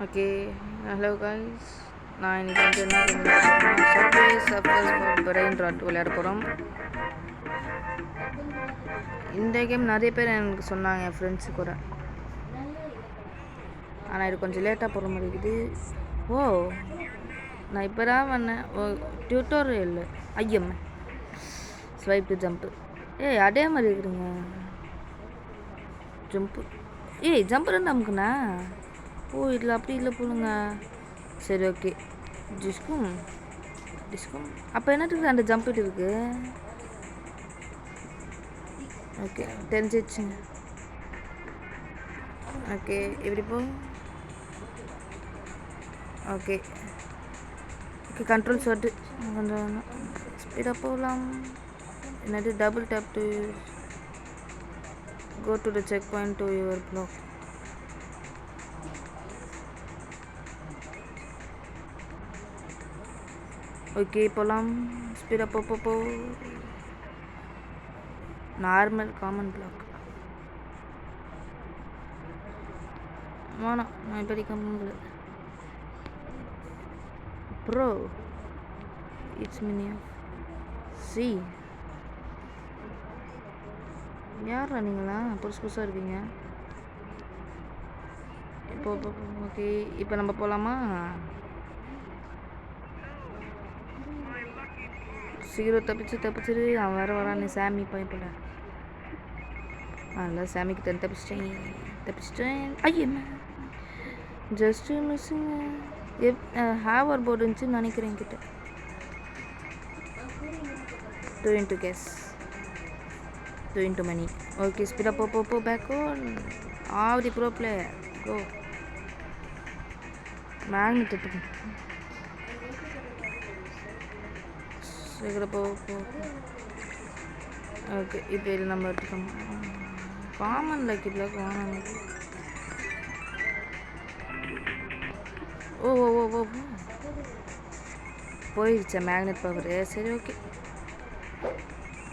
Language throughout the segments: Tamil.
Okay, hello guys. நான் இன்னைக்கு வந்து என்ன கேம் விளையாட போகிறோம்னா Subway Surfers for brain rot விளையாட போகிறோம். இந்த கேம் நிறைய பேர் எனக்கு சொன்னாங்க, என் ஃப்ரெண்ட்ஸு கூட. ஆனால் இது கொஞ்சம் லேட்டாக போகிற மாதிரி இருக்குது. ஓ, நான் இப்போ தான் வந்தேன். ஓ, டியூட்டோரியல் ஐயம் ஸ்வைப்பு ஜம்ப்பு. ஏய், அதே மாதிரி இருக்குதுங்க ஜம்ப்பு. ஏய், ஜம்ப்பு தான் நமக்குண்ணா. ஓ, இதில் அப்படி இல்லை போலுங்க. சரி, ஓகே. டிஸ்கும் டிஸ்கும் அப்போ என்னத்துக்கு அந்த ஜம்ப் இருக்கு? ஓகே, தெரிஞ்சிச்சுங்க. ஓகே, இப்படி போ. ஓகே ஓகே, கண்ட்ரோல்ஸ் வருது. கொஞ்சம் ஸ்பீடாக போகலாம். என்னது double tap to go to the checkpoint to your block. Okay, போகலாம். ஸ்பீடாக போ. நார்மல் காமன் பிளாக் வேணாம், நான் இப்போதைக்கு முடியல. ப்ரோ இட்ஸ் மினி சி யாரா நீங்களா? புதுசாக இருக்கீங்க. இப்போ ஓகே, இப்போ நம்ம போகலாமா? சீக்கிரம் தப்பிச்சிரு. அவன் வேறு வரானே, சாமி பயப்பட. அதெல்லாம் சாமிக்கு தப்பிச்சிட்டேன். ஐயம்மா, ஜஸ்ட்டு மிஸ்ஸுங்க. ஹேவர் போர்டு இருந்துச்சுன்னு நினைக்கிறேன் கிட்ட. 2 into guess 2 into money. Okay, ஸ்பீடாக போ பேக் on. ஆவடி ப்ரோ பிளேயர் கோ. மேக்னெட் எடுத்து சீக்கிரம் போ. ஓகே, இப்போ இது நம்ம எடுத்துக்கோம். காமன் லக்கி பிளாக் வாங்க. ஓ போயிடுச்சா மேக்னெட் பவர்? சரி, ஓகே.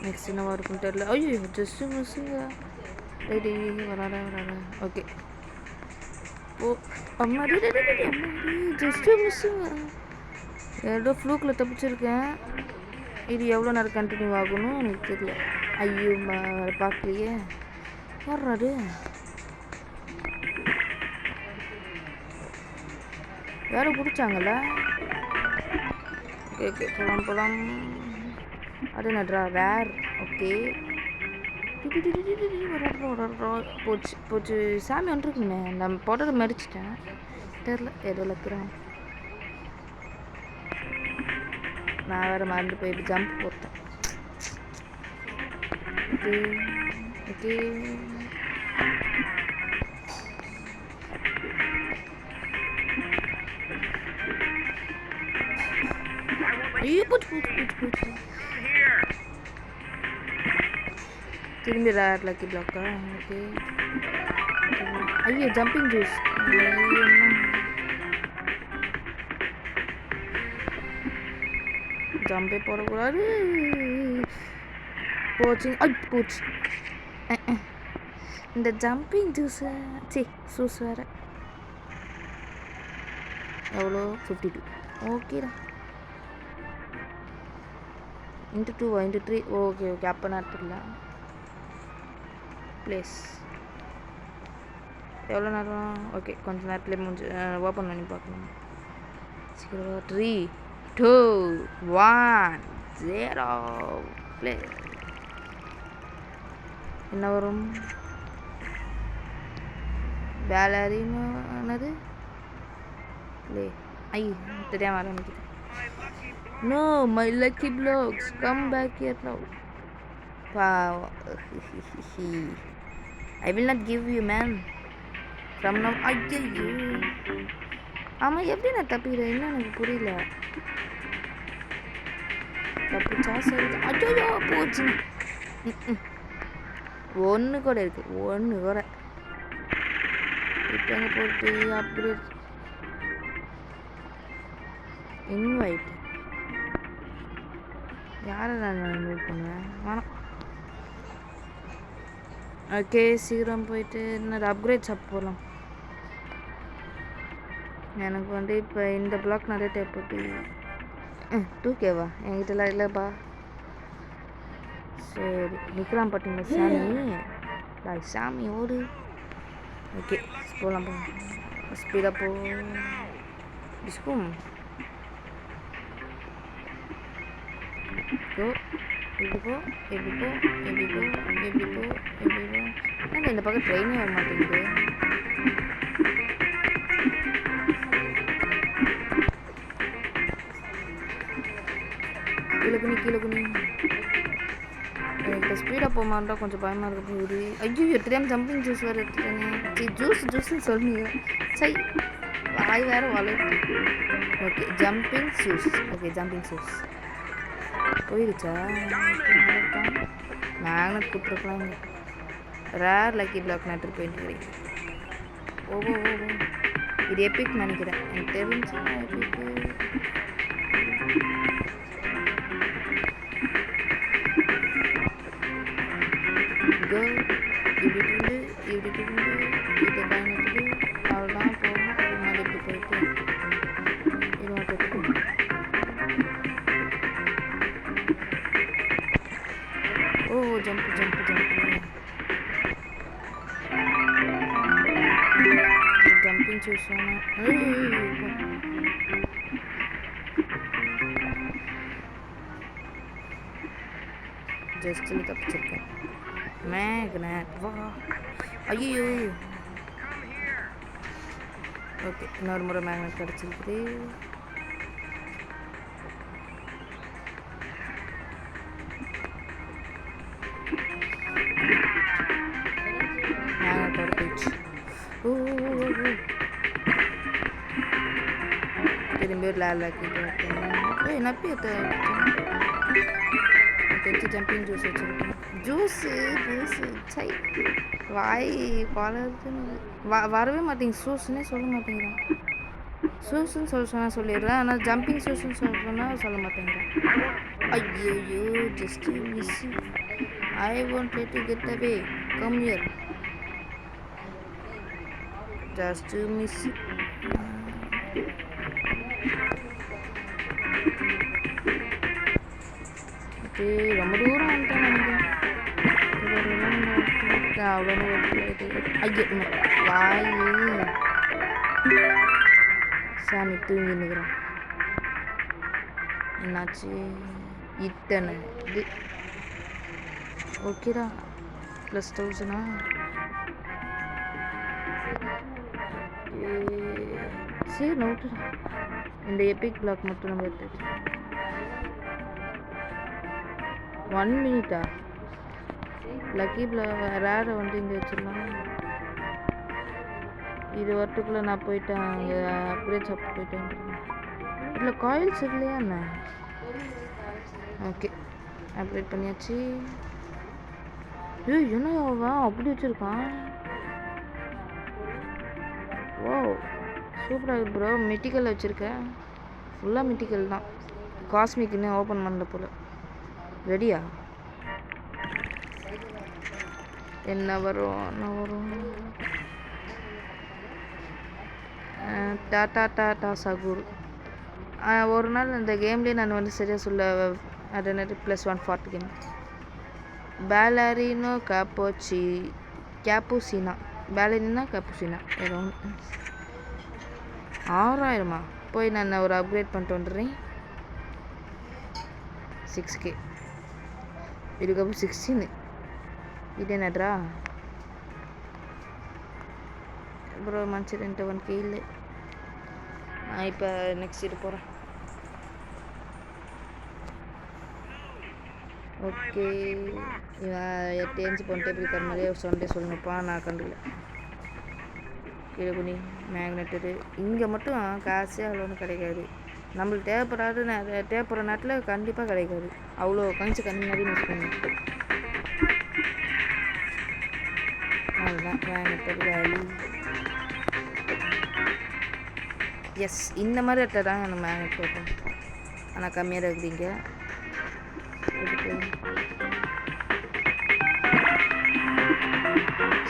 நெக்ஸ்ட் என்னவா இருக்குன்னு தெரியல. ஐயோ, ஜஸ்ட்டு மிஸ்ஸுங்க. வராத. ஓகே, ஓ அம்மாடி, ஜஸ்ட்டு மிஸ்ஸுங்க. ஏதோ ஃப்ளூக்கில் தப்பிச்சிருக்கேன். இது எவ்வளோ நேரம் கண்டினியூ ஆகணும் எனக்கு தெரியல. ஐயோ, பார்க்கலையே. வர்றாரு. யாரும் பிடிச்சாங்கல்ல. ஓகே, போகலாம். அது நட்ரா ரேர். ஓகே, போச்சு. சாமி வந்துருக்குமே. நம்ம போட்டதை மறிச்சிட்டேன். தெரில, ஏதோ லக்குறான். நான் வேறு மறந்து போயிட்டு ஜம்ப் போட்டேன். ஓகே ஐயோ, போச்சு. திரும்பி ரேர் லக்கி பிளாக்கா? ஓகே. ஐயோ, ஜம்பிங் ஜூஸ். ஜம்பே போடக்கூடாது. போச்சு. இந்த ஜம்பிங் ஜூஸு சூஸ் வேறு எவ்வளோ? 52. ஓகேடா. Into 2 into 3. ஓகே, அப்போ நேரத்தில் ப்ளேஸ் எவ்வளோ நேரம்? ஓகே, கொஞ்சம் நேரத்தில் முடிஞ்சு ஓப்பன் பண்ணி பார்க்கணும். சீக்கிரம் 3 2 1 0 ப்ளே. என்ன வரும்? பேலரினது ப்ளே. தெரியாம ஆரம்பிக்கிறேன். No, my lucky blocks. Come back here now. Wow. I will not give you, man. From now. ஐயோ, ஆமாம், எப்படி நான் தப்பிக்கிறேன்? இன்னும் எனக்கு புரியல. தப்பிச்சா சரி. ஐயோ, போச்சு. ஒன்று கூட இருக்கு. இப்போ எங்கே போட்டு அப்படி இன்வைட் யாரை நான் இன்வைட் பண்ணுவேன்? வேணாம். ஓகே, சீக்கிரம் போயிட்டு இன்னொரு அப்கிரேட் ஷாப் போகலாம். எனக்கு வந்து இப்போ இந்த பிளாக் நிறைய தேவைப்பட்டு 2Kவா என்கிட்டலாம் இல்லைப்பா. சரி நிற்கலாம் பார்த்தீங்களா சாமி சாமி ஓடு. ஓகே போகலாம் ஸ்பீடாக போ டிஸ்கும் கோ. எப்படி போ எப்படி போ எப்படி போ எப்படி போ எப்படி போ. ஏன்னா இந்த பக்கம் ட்ரெயினே வர மாட்டேங்குது. கீழே குனி. இப்போ ஸ்பீடாக போமாட்டா கொஞ்சம் பயமாக இருக்க போகுது. ஐயோ தெரியாமல் ஜம்பிங் ஜூஸ் வேறு எடுத்துட்டேனே. ஜூஸ்ன்னு சொல்லுங்க. சை வாய் வேறு வளர்த்து. ஓகே ஜம்பிங் ஷூஸ் போயிடுச்சா? மேக்னட் கொடுத்துருக்கலாம். ரேர் லக்கி பிளாக் நட்டு போயிட்டு கிடைக்கும். ஓ இது எப்பிக் நினைக்கிறேன். எனக்கு தெரிஞ்சு எப்பிக்கு. இப்படி இதை பயணிட்டு அவ்வளோதான் போகணும். அது மாதிரி இப்படி போயிட்டு இது மட்டும். ஓ ஜம்ப் ஜம்பிங் சூஸ் ஜஸ்ட்டில் தப்பிச்சிருக்கேன். மேக்னட் வா. ஐயோ ஓகே இன்னொரு முறை மேக்னட் கிடச்சிருக்குது. மேக்னட்டோட போயிடுச்சு. ஓ திரும்பி ஒரு லேலாக்கி நப்பி தெரிஞ்சு ஜம்பிங் ஜூஸ் வச்சுருக்கேன். ஜூஸு சை வாய் வளருதுன்னு வரவே மாட்டேங்க. ஷூஸ்ன்னே சொல்ல மாட்டேங்கிறான். ஷூஸ்ன்னு சொன்னால் சொல்லிடுறேன். ஆனால் ஜம்பிங் ஷூஸ்ன்னு சொன்னால் சொல்ல மாட்டேங்கிறேன். ஐயோ just miss. I want to get away. Come here. Just miss. ரொம்ப தூரம் வந்துட்டேன் நினைக்கிறேன். அவ்வளோ ஐயோ வாய் சாமி தூங்கி நிற்கிறோம். என்னாச்சு இத்தனை இது ஓகேடா. +1000 சரி நோட்டுடா. இந்த எபிக் பிளாக் மட்டும் நம்ம எடுத்து 1 மினிட்டா லக்கி ரேரை வந்து இங்கே வச்சிடலாம். இது வரத்துக்குள்ளே நான் போயிட்டேன். அங்கே அப்படியே சாப்பிட்டு போயிட்டேன். இதில் காயில்ஸ் இல்லையா என்ன? ஓகே அப்டேட் பண்ணியாச்சு. என்ன அப்படி வச்சுருக்கான். ஓ சூப்பராக ப்ரோ. மெட்டிக்கல் வச்சுருக்கேன். ஃபுல்லாக மெட்டிக்கல் தான். காஸ்மிக் இன்னும் ஓப்பன் பண்ணல போல். ரெடியா? என்ன வரும் டாட்டா சகுர். ஒரு நாள் இந்த கேம்லேயே நான் வந்து சரியாக சொல்ல அது என்னது +140 கேம். பேலரினோ கேப்புசினா ஏதோ 6000 போய் நான் ஒரு அப்கிரேட் பண்ணிட்டு வந்துடுறேன். 6K இதுக்கப்புறம் 16. இது என்னட்ரா அப்புறம் மன்சூரியன் 1K இல்லை. நான் இப்போ நெக்ஸ்ட் இது போகிறேன். ஓகே 8 இன்ச்சு பொன் டேபிள் இருக்கிற மாதிரியே சொன்னே சொல்லணுப்பா. நான் கண்டுக்கல. கீழே குனி மேக்னெட். இது இங்கே மட்டும் காசே அவ்வளோ ஒன்றும் கிடைக்காது. நம்மளுக்கு தேவைப்படுற நேரத்தில் கண்டிப்பாக கிடைக்காது. அவ்வளோ கஞ்சி கண்ணி மிஸ் பண்ணணும். அதுதான் மேக்னெட் வேலி. எஸ் இந்த மாதிரி இடத்துல தான் எனக்கு மேக்னெட் போட்டோம். ஆனால் கம்மியாக இருக்குதுங்க.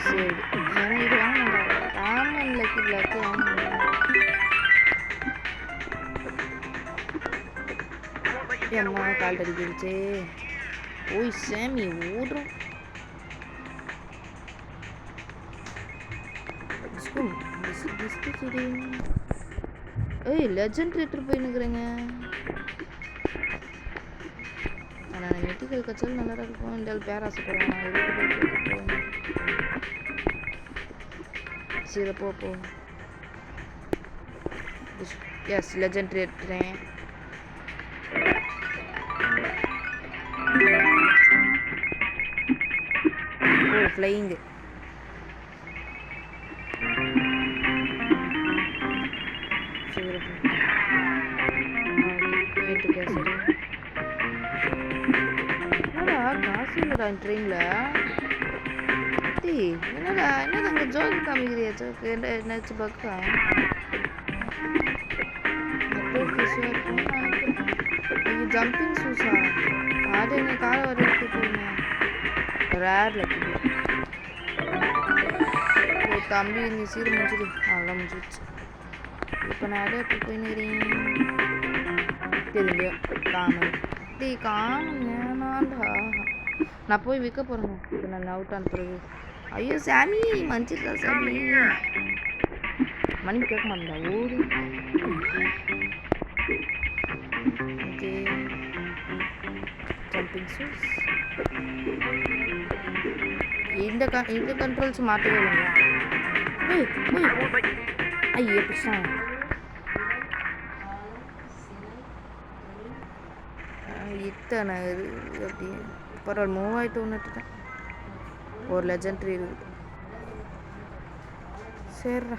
சரி ஏன்னா இது வாங்க ராமன் லக்கி பிளாக்கு அம்மா கால் அடிக்கிடுச்சே. ஓய் சாமி ஓடுறோம். ஏய் லெஜண்ட் ரேட்டர் போயின்னுக்குறேங்க. ஆனால் மெட்டிக்கல் கச்சாலும் நல்லா இருக்கும். இந்த பேராசை போடுவாங்க. சரி போ. எஸ் லெஜண்ட் ரேட்டுறேன். ஓ ஃப்ளையிங்கு. காசு இல்லைடா ட்ரெயினில். என்னடா அங்கே ஜோக்கு காமிக்கிறியா? ஜோக்கு என்னாச்சு பக்கா? ஜம்பிங் ஷூஸா? அது என்ன காலை வர எடுத்து போயிருந்தேன். ரேர் லக்கி தம்பி நீ சீரு முடிஞ்சிடு. அதெல்லாம் முடிஞ்சிடுச்சு. இப்போ நான் இடம் எப்படி போயின்னுக்கிறேன் தெரியும். காணும் வேணாண்டா. நான் போய் விற்க போகிறேங்க. இப்போ நான் அவுட் அனுப்புறது. ஐயோ சாமி மன்னிச்சிருக்கா சாமி. மணி கேட்க மாட்டேன்டா ஓடு. Okay jumping shoes. இந்த கண்ட்ரோல்ஸ் மாற்றவே இல்லைங்க. ஐயோ பிடிச்சா. இத்தனை அப்படி பரவாயில்ல. மூவாயிட்டு ஒன்றுட்டேன். ஒரு லெஜண்ட்ரி இருக்குது. சரிடா.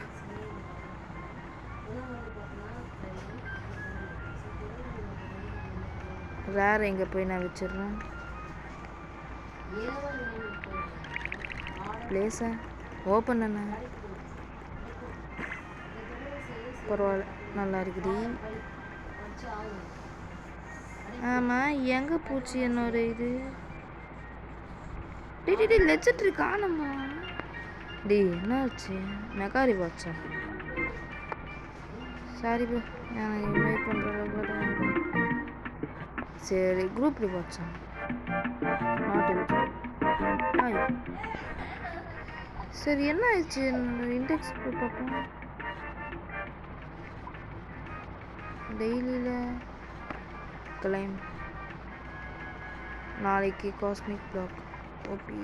ரேர் எங்கே போய் நான் வச்சிடுறேன். பிளேஸை ஓப்பன் பண்ண பரவாயில்ல நல்லா இருக்குது. ஆமாம் எங்கே பூச்சி என்னோட இது டே லெஜண்ட்ரி காணுமா? என்ன ஆச்சு? மெக்காரி வாட்சா? சாரி ப்ரோ நான் இன்வைட் பண்ணுற அளவுக்கு. சரி குரூப் வாட்சா? ஹாய். சரி என்ன ஆயிடுச்சு? இண்டெக்ஸ் போய் பார்ப்போம். டெய்லியில் கிளைம் நாளைக்கு காஸ்மிக் பிளாக் ஓபி.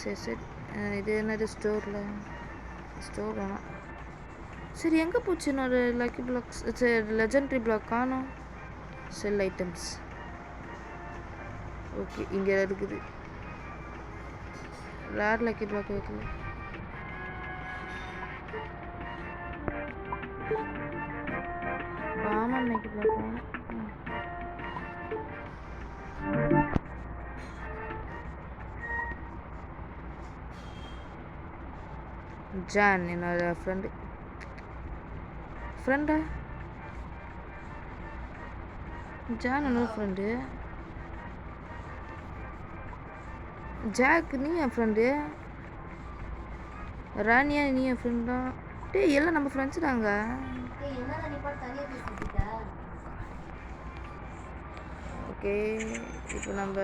சரி இது என்னது ஸ்டோர் வேணாம். சரி எங்கே போச்சு என்னோட லக்கி பிளாக்ஸ்? சரி லெஜண்ட்ரி பிளாக் காணோம். செல் ஐட்டம்ஸ் ஓகே இங்கே இருக்குது. ரேர் லக்கி பிளாக் வைக்கல. காமன் லக்கி பிளாக் ஜான் என்னோட ஃப்ரெண்டா? ஜான் என்னோட ஃப்ரெண்டு. ஜாக் நீ என் ஃப்ரெண்டு. ராணியா நீ என் ஃப்ரெண்ட் தான். எல்லாம் நம்ம ஃப்ரெண்ட்ஸ் தாங்க. ஓகே இப்போ நம்ம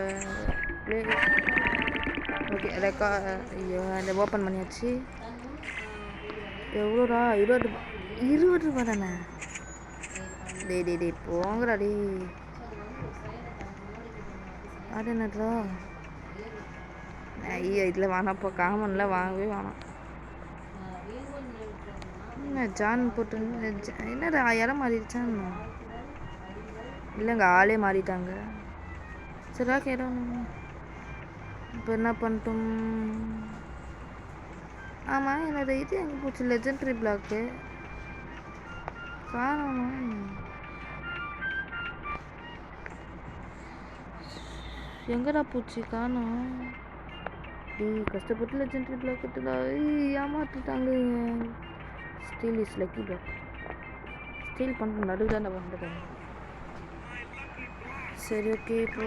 ஓகே ஐயோ அந்த ஓப்பன் பண்ணியாச்சு. எவ்வளோடா? 20 ரூபா தானே? டே போங்கடா டே. அது என்னடா? ஐயோ இதில் வேணாப்போ. காமனில் வாங்கவே வேணாம். என்ன ஜான் போட்டு என்னடா இடம் மாறிடுச்சான்னு? இல்லைங்க ஆளே மாறிட்டாங்க. சரி ஓகே இடம் இப்போ என்ன பண்ணிட்டோம்? ஆமாம் என்னோட இது எங்கே போச்சு? லெஜண்ட்ரி பிளாக்கு காணோமா? எங்கடா போச்சு? காணோம். கஷ்டப்பட்டு லெஜண்ட்ரி பிளாக் கட்டுதா? ஏமாற்றிட்டாங்க. Steal is lucky block. Steal பண்ணுற நடுவில் தான் வந்துட்டேன். சரி ஓகே இப்போ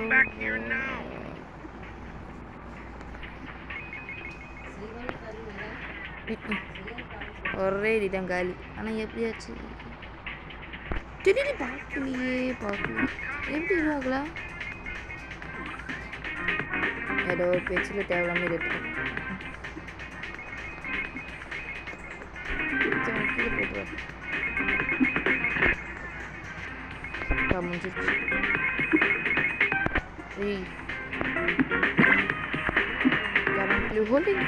ஒரே இடம் காலி. ஆனால் எப்படியாச்சு திடீர்னு பார்க்கலையே எப்படி இதுவாகலாம் ஏதோ ஒரு பேச்சில் தேவையில்லாமல் எடுத்துட்டேன். கீழே போட்டுருவேன். முடிஞ்சிருச்சு. currently holding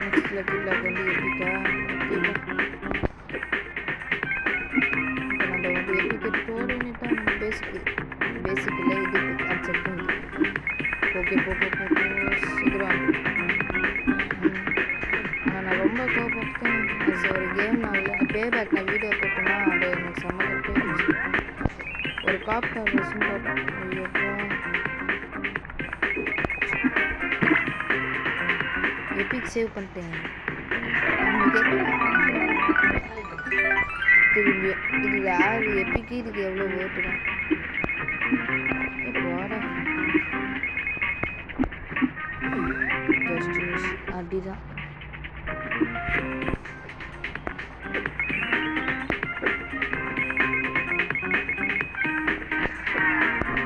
next lucky block வந்து எபிக்கா நம்ம வந்து எபிக் போறேன்னுட்டா நம்ம பேசிக்கல இது அப்செட் ஓகே சீக்கிரம். நான் ரொம்ப கோபப்பட்டேன். ஒரு கேம் நான் பேபேக் நான் வீடியோ போட்டேன்னா அது எனக்கு சம்மந்தம் போயிடுச்சு. ஒரு காப் கவர்ஸும் போட்டேன். எபிக் சேவ் பண்ணிட்டேன். திரும்பி இது யார் எபிக்கு இதுக்கு எவ்வளோ ஓட்டுதான் போட ஜஸ்ட் அப்படிதான்.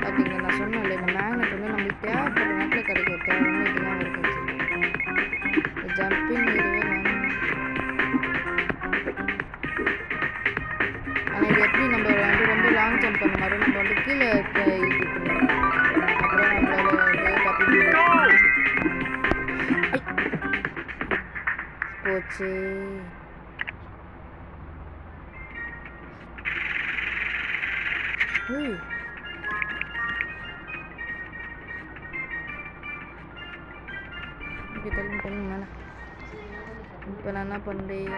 பார்த்தீங்களா நான் சொன்னேன்ல இந்த மேக்னெட் வந்து நம்மளுக்கு தேவைப்படுற நேரத்தில் கிடைக்கும். தேவைன்னு இதெல்லாம் ஒரு கிடைச்சி ஜம்பிங் இதுவே வாங்கணும். ஆனால் இது எப்படி நம்ம வந்து ரொம்ப லாங் ஜம்ப் பண்ண மாதிரி நம்ம வந்து கீழே இழுத்துக்கணும். அப்புறம் நம்மளால வந்து தப்பி போச்சு. ஓகே தள்ளி மேலே. இப்போ நான் என்ன பண்ணுறேன்?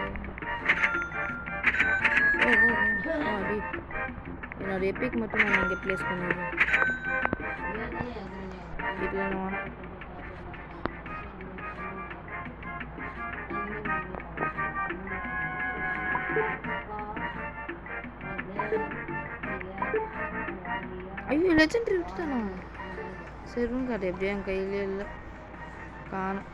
அப்படி என்னோட எபிக் மட்டும் நான் இங்கே ப்ளேஸ் பண்ணிடுறேன். வீட்டில் நான் ஐயோ லெஜெண்டரி விட்டுட்டானா? செரும் கார்டு எப்படியும் என் கையிலே இல்லை, காணும்.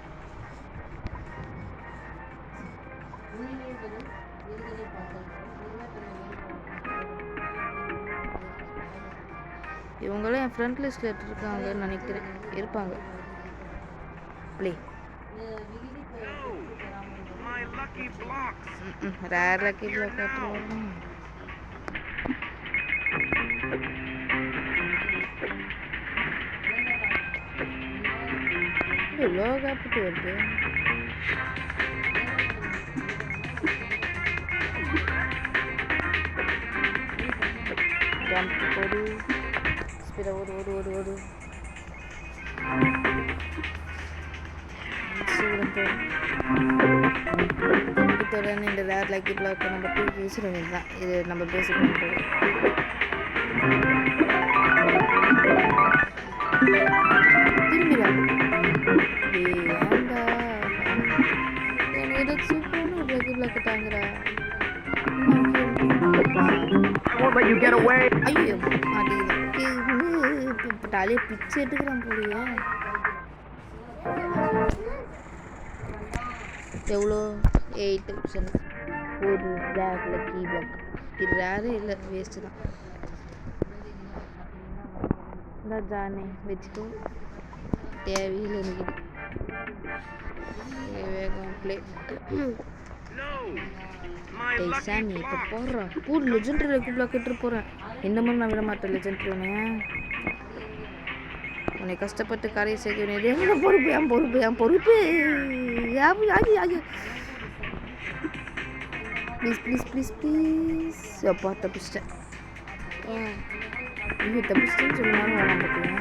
இவங்களும் என் ஃப்ரெண்ட் லிஸ்ட்டில் இருக்காங்கன்னு நினைக்கிறேன். இருப்பாங்க. ப்ளே ரேர் லக்கி பிளாக் காட்டுருவாங்க. இவ்வளோ காப்பிட்டு வருது. ஜம்ப் போடு, ஸ்பீடாக ஓடு. இதோட இந்த ரேர் லக்கி பிளாக் நம்ம தூக்கி வீசிட வேண்டியதுதான். இது நம்ம பேசிக் பண்ணுறது. திரும்பிடா ஏண்டா ஏதோ சூப்பரான ஒரு லக்கி பிளாக் தாங்குறா. ஐயோ இப்போ தலையை பிச்சு எடுக்கிறான் போலியா. எவ்வளோ 8% ஒரு ரேர் லக்கி பிளாக். இது ரேரே இல்லை, வேஸ்ட்டு தான். இந்த ஜானே வச்சுக்கோ, தேவையில்லை எனக்கு. வேகம் ப்ளே சாமி இப்போ போடுறான். பூர் லெஜெண்டரி லக்கி பிளாக் எடுத்துட்டு போகிறேன். இந்த மாதிரி நான் விட மாட்டேன் லெஜெண்டரி. உன்னை கஷ்டப்பட்டு கரையை சேர்க்க வேண்டியது என்னோட பொறுப்பு. என் பொறுப்பு ப்ளீஸ் அப்பா தப்பிச்சிட்டேன். ஐயோ தப்பிச்சிட்டேன்னு சொன்னாலும் வேணாம் பார்த்தியா.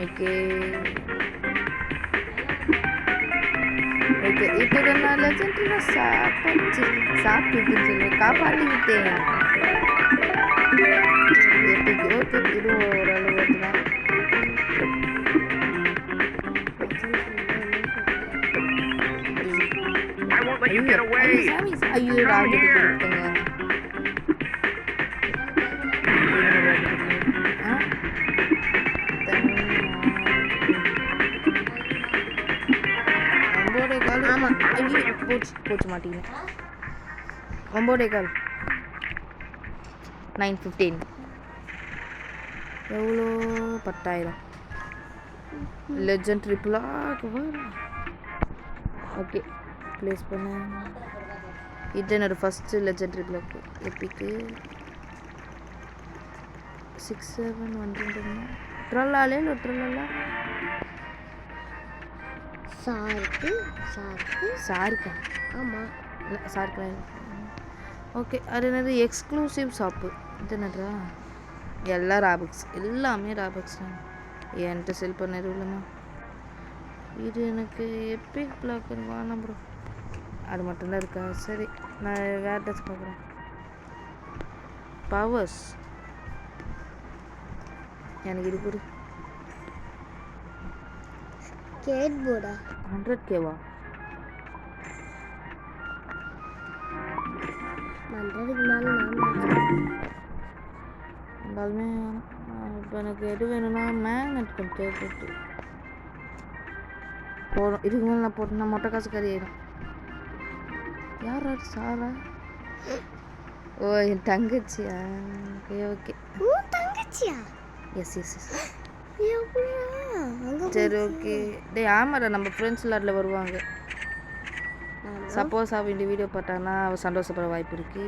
ஓகே இப்போ நான் லெஜெண்டரி சாப்பிட்டு சொல்லி காப்பாற்றிக்கிட்டேன். எப்பிக்கு ஓகே இது ஓரளவு ஓட்டுதான். ஐயோ ராக்கெட்டு கொடுத்துங்க. போச்சு மாட்டிக்கினேன். 9:15 9:15 எவ்வளோ 10,000 லெஜெண்டரி பிளாக். ஓகே ப்ளேஸ் பண்ண. இது என்னோட ஃபஸ்ட்டு லெஜெண்டரி பிளாக். எப்பிக்கு 6-7 வந்துட்டு ட்ரல்லாலே ட்ரல்லா சாருக்கா ஆமாம் சாருக்கு. ஓகே அது என்னது எக்ஸ்க்ளூசிவ் ஷாப்பு. இது என்னடா எல்லா ராபக்ஸ் எல்லாமே ராபக்ஸ் தான் என்கிட்ட செல் பண்ண இல்லைம்மா. இது எனக்கு எப்பிக் பிளாக் வேணாம் ப்ரோ. அது மட்டும்தான் இருக்கா? சரி நான் வேறு ஏதாச்சும் பார்க்குறேன். பவர்ஸ் எனக்கு இது கொடு. ஸ்கேட் போர்டா 100K-வா? 100க்கு மேலே இருந்தாலுமே இப்போ எனக்கு எது வேணும்னா மேக்னெட் கொஞ்சம் தேவைப்பட்டு போதும். இதுக்கு மேலே நான் போட்டேன்னா மொட்டை காசு கறி ஆயிடும். யார் சாரா? ஓ என் தங்கச்சியா? ஓகே ஓகே தங்கச்சியா? எஸ் எஸ் எஸ் சரி ஓகே. டேய் ஆமாடா நம்ம ஃப்ரெண்ட்ஸ் அதில் வருவாங்க. சப்போஸ் அவள் இந்த வீடியோ பார்த்தான்னா அவள் சந்தோஷப்பட வாய்ப்பு இருக்கு.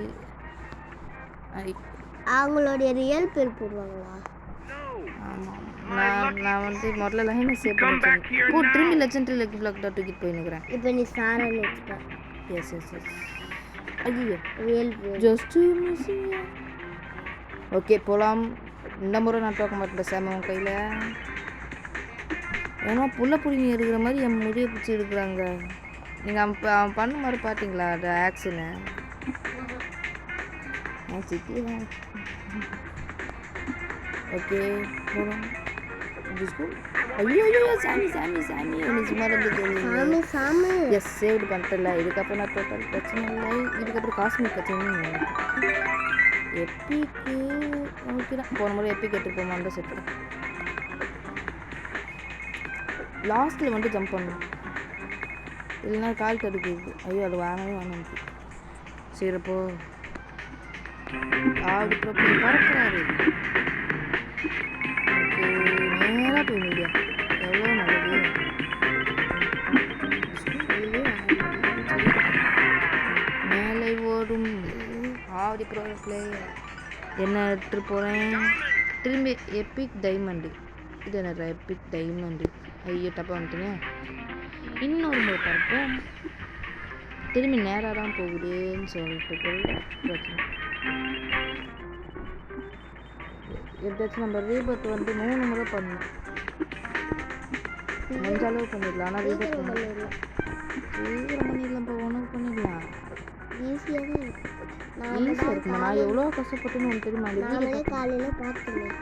அவங்களுடைய ரியல் பேர் போடுவாங்களா? ஆமாம் நான் வந்து முதல்ல லைனை சேவ் பண்ணிட்டேன். திரும்பி லெஜெண்டரி லக்கி பிளாக் தான் தூக்கிட்டு போயின்னுக்கிறேன். இப்போ நீ சாரான்னு வச்சுப்பேன். எஸ் எஸ் எஸ் ஐயோ ரியல் பேர் ஜஸ்ட் ஓகே போகலாம். இந்த முறை நான் தோக்க மாட்டேன் சாமி உன் கையில். ஏன்னா புள்ள பிடிங்க இருக்கிற மாதிரி என் முடியை பிடிச்சி இருக்கிறாங்க. நீங்கள் அவன் பண்ண மாதிரி பார்த்தீங்களா அது ஆக்ஷனு? சிட்டி தான். ஓகே போகலாம். ஐயோ ஐயோ சாமி சாமி சாமி எனக்கு சும்மா இருந்து சாமி எஸ் சேவ்டு பண்ணிட்டல. இதுக்கப்புறம் நான் டோட்டல் பிரச்சனை இல்லை. இதுக்கப்புறம் காஸ்மிக் பிரச்சனை எப்பிக்கு ஓகே தான். போன முறை எப்பிக் எடுத்துகிட்டு போமா தான் செட்டு. லாஸ்ட்டில் வந்து ஜம்ப் பண்ணணும் இல்லைன்னா கால் தடுக்குது. ஐயோ அது வாங்கவே வாங்க. சரிப்போ ஆடு பறக்கிறாரு. ஓகே நேராக போய் மீடியா எவ்வளோ நல்லது. மேலே ஓடும் ஆடி ப்ரோ பிளேயர். என்ன எடுத்துகிட்டு போகிறேன் திரும்பி எப்பிக் டைமண்டு. இது என்ன எப்பிக் டைமண்டு? ஐயோ தப்பாக வந்துட்டுங்க. இன்னொரு முறை பார்ப்போம். திரும்பி நேராக தான் போகுதுன்னு சொல்லிட்டு பிரச்சனை. எப்படியாச்சும் நம்ம ரீபர்த் வந்து 3 முறை பண்ணணும். முடிஞ்ச அளவு பண்ணிடலாம். ஆனால் ரீபர்த் பண்ணிடலாம். சீக்கிரம் பண்ணிடலாம். இப்போ உனக்கு பண்ணிடலாம். ஈஸியாக ஈஸியாக இருக்குமா? நான் எவ்வளோ கஷ்டப்பட்டுன்னு உனக்கு தெரியுமா? நாங்களே காலையில் பார்த்துருந்தேன்.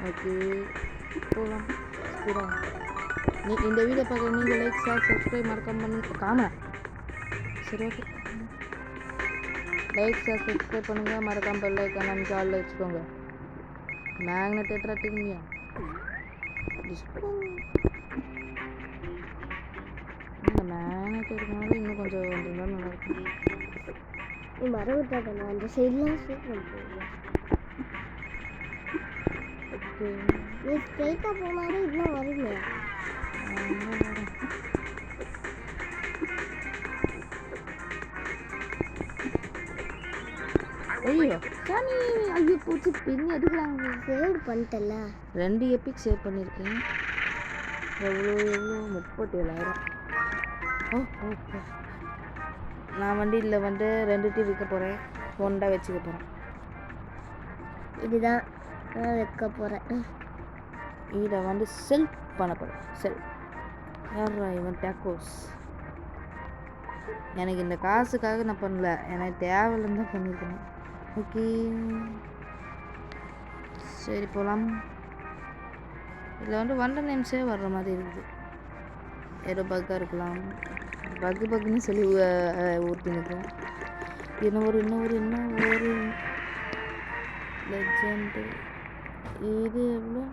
ஓகே போகலாம். நீ இந்த வீடியோ பார்க்குற நீங்கள் லைக் ஷேர் சப்ஸ்கிரைப் மறக்காம பண்ணி காம. சரி ஓகே லைக் ஷேர் சப்ஸ்கிரைப் பண்ணுங்கள். மறக்காம பெல் ஐக்கான் அமைச்சு ஆளில் வச்சுக்கோங்க. மேக்னெட் எட்ராட்டிங்க இந்த மேக்னெட் இருக்கனால இன்னும் கொஞ்சம் வந்துருந்தா நல்லாயிருக்கும். நீ மறந்துட்டாங்க அந்த சைட்லாம் சூப்பர் போடுவேன். ஓகே நீ ஸ்ட்ரைட்டாக போனாலே இன்னும் வருங்க. ஐயோ சாமி ஐயோ பூச்சி பின் எடுக்கிறாங்க. சேவ் பண்ணிட்டல 2 எப்பிக் சேவ் பண்ணியிருக்கேன். எவ்வளோ 37,000. ஓ ஓகே நான் வண்டியில் வந்து 2 டீ விற்க போகிறேன். ஒன்றா வச்சுக்க போகிறேன். இதுதான் நான் வைக்க போகிறேன். இதை வந்து செல் பண்ண போகிறேன். செல் யாரா இவன் டேக்கோஸ். எனக்கு இந்த காசுக்காக நான் பண்ணல. எனக்கு தேவையில்லைன்னு தான் பண்ணியிருக்கேன். ஓகே சரி போகலாம். இதில் வந்து வண்டர் நேம்ஸே வர்ற மாதிரி இருக்குது. ஏதோ பக்காக இருக்கலாம். பக்குன்னு சொல்லி ஊற்றி நிற்கிறேன். இன்னொரு லெஜெண்டு. இது எவ்வளோ?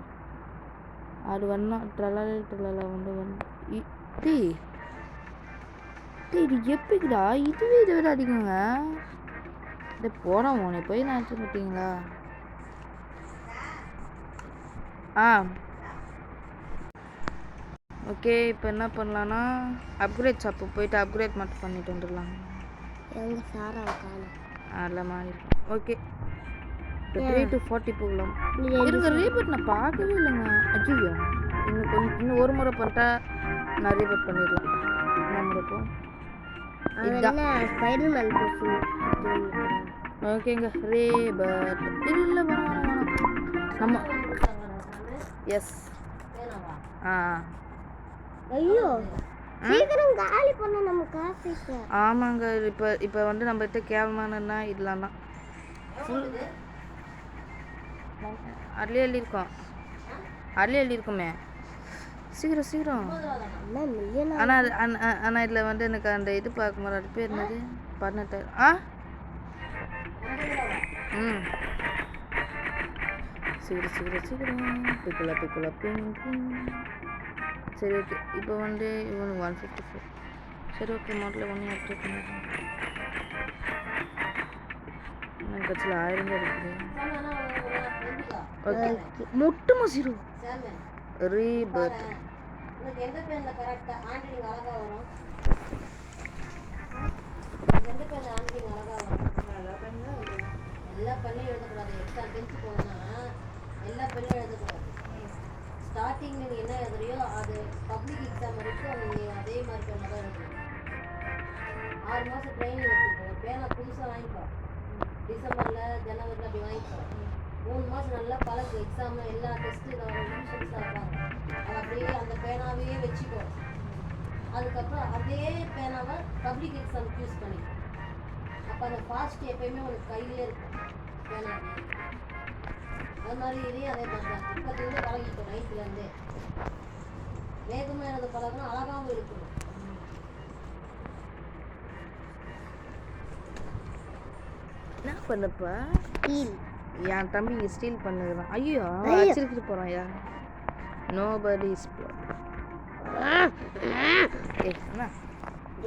அது வேணா ட்ரலா வந்து டேய் டேய் இது எப்பிக்குடா இதுவே இதை விட அடிக்குங்க. டேய் போடா உன்னை போய் நினச்சி மாட்டீங்களா? ஓகே இப்போ என்ன பண்ணலான்னா அப்கிரேட் ஷாப்பு போயிட்டு அப்கிரேட் மட்டும் பண்ணிட்டு வந்துடலாம். எங்கள் சாரா காணும் அதில் மாறி ஓகே இப்போ 3 to 40 போகலாம். இருங்க ரீபட் நான் பார்க்கவே இல்லைங்க. அஜியோ இன்னும் ஒரு முறை பண்ணிட்டா நான் ரீபட் பண்ணிடலாம். என்ன முறை போ இதுதான் ஸ்பைடர்மேன் போச்சு. ஓகேங்க ரீபட் இல்லை வேணாம் நம்ம எஸ் ஐயோ சீக்கிரம் காலி பண்ண நம்ம காசு. ஆமாங்க இப்போ வந்து நம்மகிட்ட கேவலமானன்னா இதெல்லாம் தான் ஃபுல் அதுலேயே எழுதியிருக்கோம். அதுலேயே எழுதியிருக்கோமே சீக்கிரம். ஆனால் இதில் வந்து எனக்கு அந்த இது பார்க்கும்போது அது பேர் என்னது 18,000. சீக்கிரம் பிக்குலா பிங். சரி ஓகே இப்போ வந்து இவனுக்கு 154. சரி ஓகே மாடலில் ஒன்றும் அப்டேட் பண்ணிடுறேன். எனக்கு கட்சியில் 1000 தான் இருக்குது. ஓகே மொட்டமா 0 ரீபர்த். எல்லா பெண்ணும் எழுதக்கூடாது. எக்ஸாம் டென்த்து போகணும்னா எல்லா பெண்ணும் எழுதக்கூடாது. ஸ்டார்டிங் நீங்கள் என்ன எழுதுறியோ அது பப்ளிக் எக்ஸாம் வரைக்கும் நீங்கள் அதே மாதிரி பெண்ணை தான் எழுதணும். 6 மாதம் ட்ரைனிங் எடுத்துக்கோ. பேனா புதுசாக வாங்கிக்கோ. டிசம்பரில் ஜனவரியில் அப்படி வாங்கிக்கோ. 3 மாதம் நல்லா பழகு. எக்ஸாமில் எல்லா டெஸ்ட்டு ரிவிஷன்ஸாக இருப்பாங்க. அது அப்படியே அந்த பேனாவே வச்சுக்கோ. அதுக்கப்புறம் அதே பேனாவை பப்ளிக் எக்ஸாம் யூஸ் பண்ணிக்கோ. அப்போ அந்த ஃபாஸ்ட் எப்பயுமே உனக்கு கையிலே இருக்கும் பேனா. அது மாதிரி இதே அதே மாதிரி தான் இப்போத்துலேருந்து பழகிட்டோம். 9th வேகமாக எழுத பழகணும், அழகாகவும் இருக்கணும். என்ன பண்ணப்பா என் தம்பி ஸ்டீல் பண்ணுறான். ஐயோ வச்சிருக்கிட்டு போகிறான். யா நோபடி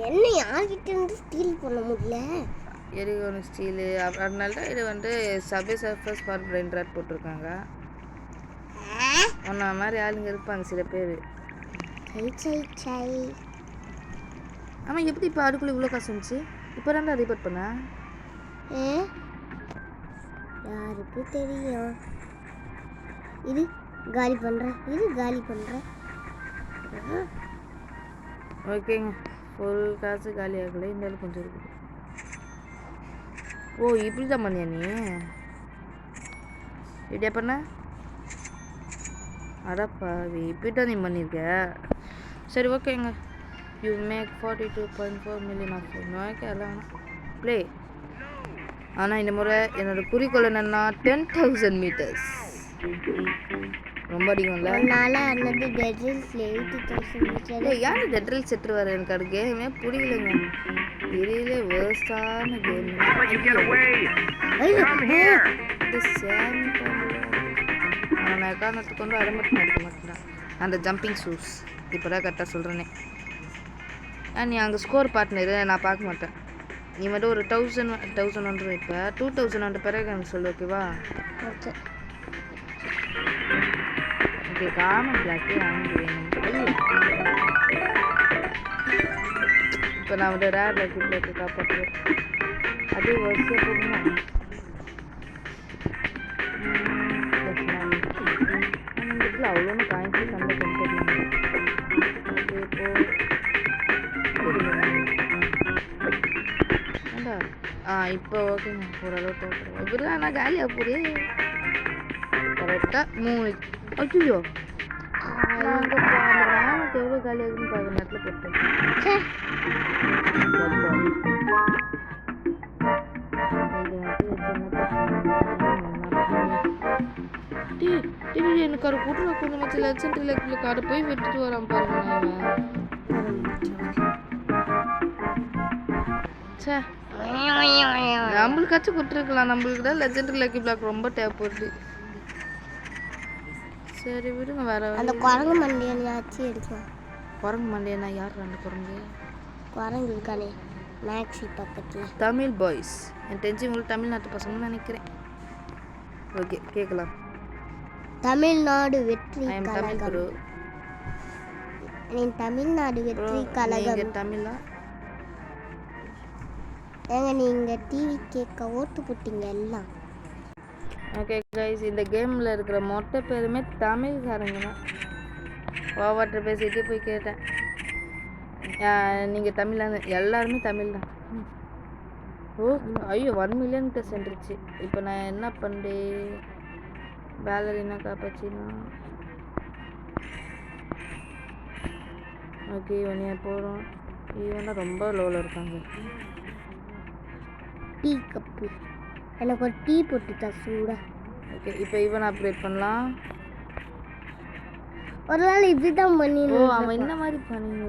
என்ன யார்கிட்ட இருந்து ஸ்டீல் பண்ண முடியல. எரிகோன் ஸ்டீலு அதனால தான் இது வந்து சபே சர்ஃபஸ் ஃபார் பிரெயின் ராட் போட்டிருக்காங்க. ஒன்றா மாதிரி ஆளுங்க இருப்பாங்க சில பேர். ஆமாம் எப்படி இப்போ அதுக்குள்ளே இவ்வளோ காசு வந்துச்சு? இப்போ தான்டா ரிப்போர்ட் பண்ண யாருக்கு தெரியும். இது காலி பண்ணுறேன். ஓகேங்க ஃபுல் காசு காலி ஆகலை. இருந்தாலும் கொஞ்சம் இருக்குது. ஓ இப்படி தான் பண்ணியா நீ? இப்படியா பண்ண? அடப்பா இப்படி தான் நீ பண்ணியிருக்க. சரி ஓகேங்க. You make 42.4 million off okay எல்லாம் வேணாம் ப்ளே. ஆனால் இந்த முறை என்னோடய குறிக்கோள் என்னென்னா 10,000 மீட்டர்ஸ். ரொம்ப அடிக்கும்ல. ஏன் டெட்ரில் செட்டு வர எனக்கு அது கேமே பிடிக்கலைங்க. தெரியல வேர்ஸ்டான கேம். நான் எக்காரணத்துக்கு கொண்டு அதை மட்டும் எடுக்க மாட்டேன். அந்த ஜம்பிங் ஷூஸ் இப்போ தான் கரெக்டாக சொல்கிறேனே. நீ அங்கே ஸ்கோர் பார்ட்னரு நான் பார்க்க மாட்டேன். நீ மட்டும் ஒரு 1000 வந்துடும். இப்போ 2000 வந்த பிறகு எனக்கு சொல்லு ஓகேவா? ஓகே காமன் பிளாக்கே வாங்கிடுவேன். இப்போ நான் வந்து ரேர் லக்கி பிளாக்கு காப்பாற்றுவேன். அதே வருஷம் போகணுமா? வீட்டில் அவ்வளோன்னு காய்ச்சி சண்டை கொண்டு இப்போ ஓகேங்க ஓரளவுக்கு ஓகே. இப்படிதான் நான் காலியாக போகிறேன் கரெக்டாக 3. ஐயோ அங்கே அந்த வானத்தை எவ்வளோ காலியாகுதுன்னு பார்க்குற நேரத்தில் போட்டேன். எனக்கு ஒரு கூட்டுல கொஞ்சம் மச்ச லட்சம் காடை போய் விட்டுட்டு வரான் பாருங்க. சே நம்மளுக்காச்சும் கொடுத்துருக்கலாம். நம்மளுக்கு தான் லெஜெண்டரி லக்கி பிளாக் ரொம்ப தேவைப்படுது. சரி விடுங்க வேற அந்த குரங்கு மண்டியாச்சு எடுக்கலாம். குரங்கு மண்டையனா யார் ரெண்டு குரங்கு? குரங்கு இருக்கானே மேக்ஸி பக்கத்தில். தமிழ் பாய்ஸ். எனக்கு தெரிஞ்சு உங்களுக்கு தமிழ்நாட்டு பசங்கன்னு நினைக்கிறேன். ஓகே கேட்கலாம். தமிழ்நாடு வெற்றி I am Tamil Kazhagam. Bro. நீ தமிழ்நாடு வெற்றி கழகம். நீங்கள் தமிழா? ஏங்க நீங்கள் டிவி கேட்க ஓட்டு போட்டீங்க எல்லாம். ஓகே கைஸ், இந்த கேமில் இருக்கிற மொட்டை பேருமே தமிழ்காரங்க தான். ஓவர்ட்ட பேசிகிட்டே போய் கேட்டேன், நீங்கள் தமிழான்னு. எல்லாருமே தமிழ் தான். ஓ ஐயோ 1 மில்லியன் சென்றுச்சு. இப்போ நான் என்ன பண்ணுறேன்? பேலரினா காப்பாச்சினா. ஓகே இவனையா போகிறோம். இவனா ரொம்ப லோவில் இருக்காங்க. டீ கப்பு எனக்கு ஒரு டீ போட்டுட்டா சூடா. ஓகே இப்போ இவனை அப்கிரேட் பண்ணலாம். ஒரு நாள் இப்படிதான் பண்ணி. ஓ அவன் இந்த மாதிரி பண்ணி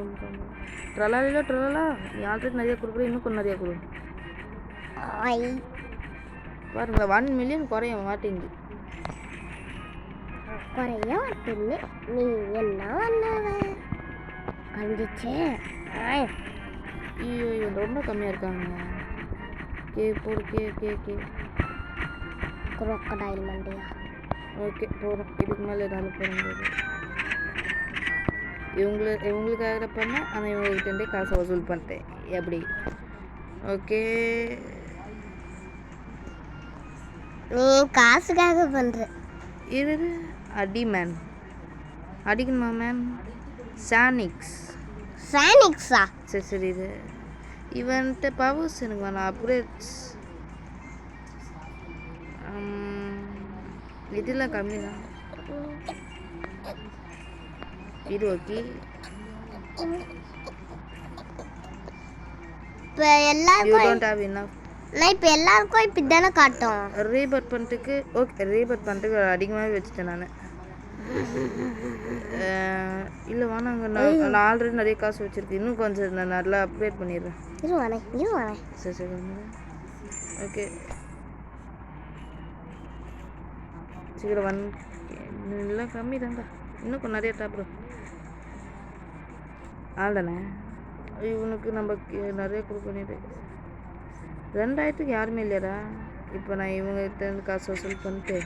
ட்ரலாலிலோ ட்ரலா. நீ ஆல்ரெடி நிறைய கொடுக்குற, இன்னும் கொஞ்சம் நிறைய கொடு. பாருங்களா 1 மில்லியன் குறைய மாட்டேங்குது. குறைய மாட்டேன்னு நீ என்ன பண்ணவ கழிச்சே. ஐயோ இவன் ரொம்ப கம்மியாக இருக்காங்க. கே போடு கே கே கே குரோக்கடைல் மண்டையா. ஓகே போகிறோம். இதுக்கு மேலே எதாவது போட முடியாது. இவங்களுக்காக பண்ணேன், ஆனால் இவங்ககிட்டே காசை வசூல் பண்ணிட்டேன். எப்படி? ஓகே நீ காசுக்காக பண்ற. இது அடி மேன் அடிக்கணுமா மேன்? சானிக்ஸ். சானிக்ஸா? சரி சரி. இது இவன்ட்டு பவர்ஸ் எனக்கு வேணாம். அப்கிரேட்ஸ் இதெல்லாம் கம்மி தான். இது ஓகே. இப்போ எல்லாருக்கும் நான் இப்போ எல்லாருக்கும் இப்படி தானே காட்டும். ரீபர்ட் பண்ணுறதுக்கு ஓகே. ரீபர்ட் பண்ணுறதுக்கு அதிகமாகவே வச்சுட்டேன் நான். இல்லை வேணாங்க, நான் ஆல்ரெடி நிறைய காசு வச்சுருக்கேன். இன்னும் கொஞ்சம் நான் நல்லா அப்கிரேட் பண்ணிடுறேன். சரி சரி ஓகே சீக்கிரம் இல்லை கம்மி தான்டா. இன்னும் கொஞ்சம் நிறைய டாப்டும் ஆள்தானே. இவனுக்கு நம்ம நிறைய கொடுக்க வேண்டியது. 2000க்கு யாருமே இல்லையாடா. இப்போ நான் இவங்ககிட்ட காசு வசூல் பண்ணிட்டு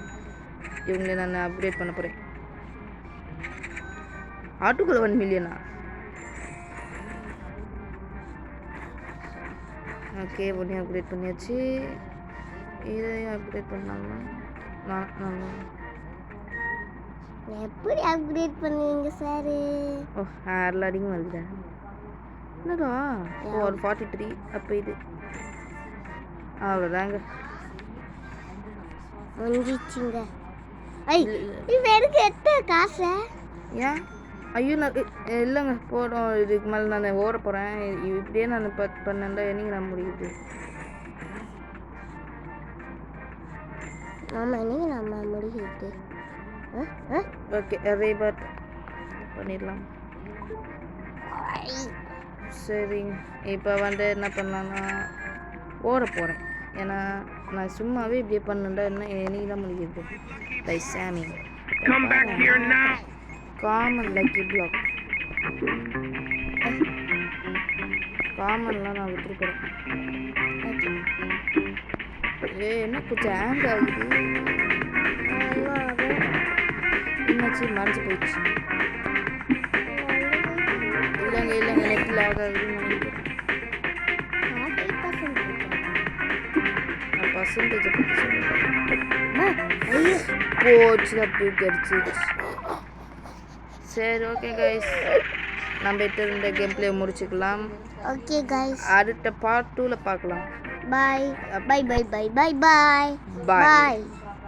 இவங்களே நான் அப்கிரேட் பண்ண போகிறேன். ஆட்டுக்குள்ள 1 மில்லியனா? ஓகே ஒன்றையும் அப்கிரேட் பண்ணியாச்சு. இதையும் அப்கிரேட் பண்ணலாமா? எப்படி அப்கிரேட் பண்ணுவீங்க சார்? ஓ ஹேர்ல அதிகம் வருதா? என்னடா ஒரு 43. அப்போ இது அவ்வளோதாங்க முடிச்சிங்க. இப்போ எனக்கு எத்த காசு? ஏன்? ஐயோ நான் இல்லைங்க போடும். இதுக்கு மேலே நான் ஓட போகிறேன். இப்படியே நான் பண்ணேன்டா. என்னைக்கு நான் முடியுது? ஆமாம் என்னைக்கு நம்ம முடியுது? ஓகே ரீபர்ட் பண்ணிடலாம். சரிங்க இப்போ என்ன பண்ணலான்னா ஓட போகிறேன். ஏன்னா நான் சும்மாவே இப்படியே பண்ணேன்டா. என்ன என்னைக்கு தான் முடியுது? பை சாமி காமன் லக்கி பிளாக். காமன்லாம் நான் விட்டுருக்கிறேன். என்ன கொஞ்சம் ஹேங் ஆகுது. என்னாச்சு? மறைஞ்சு போயிடுச்சு. இல்லைங்க நெட் லாக் ஆகுதுன்னு நினைக்கிறேன். நான் பர்சன்டேஜை பற்றி சொல்லுறேன். போச்சு அப்படி கிடச்சிச்சு. சரி ஓகே கைஸ், நம்ம இந்த கேம் பிளே முடிச்சுக்கலாம். ஓகே கைஸ், அடுத்த பார்ட் 2ல பார்க்கலாம். பாய் பாய் பாய் பாய் பாய் பாய் பாய்.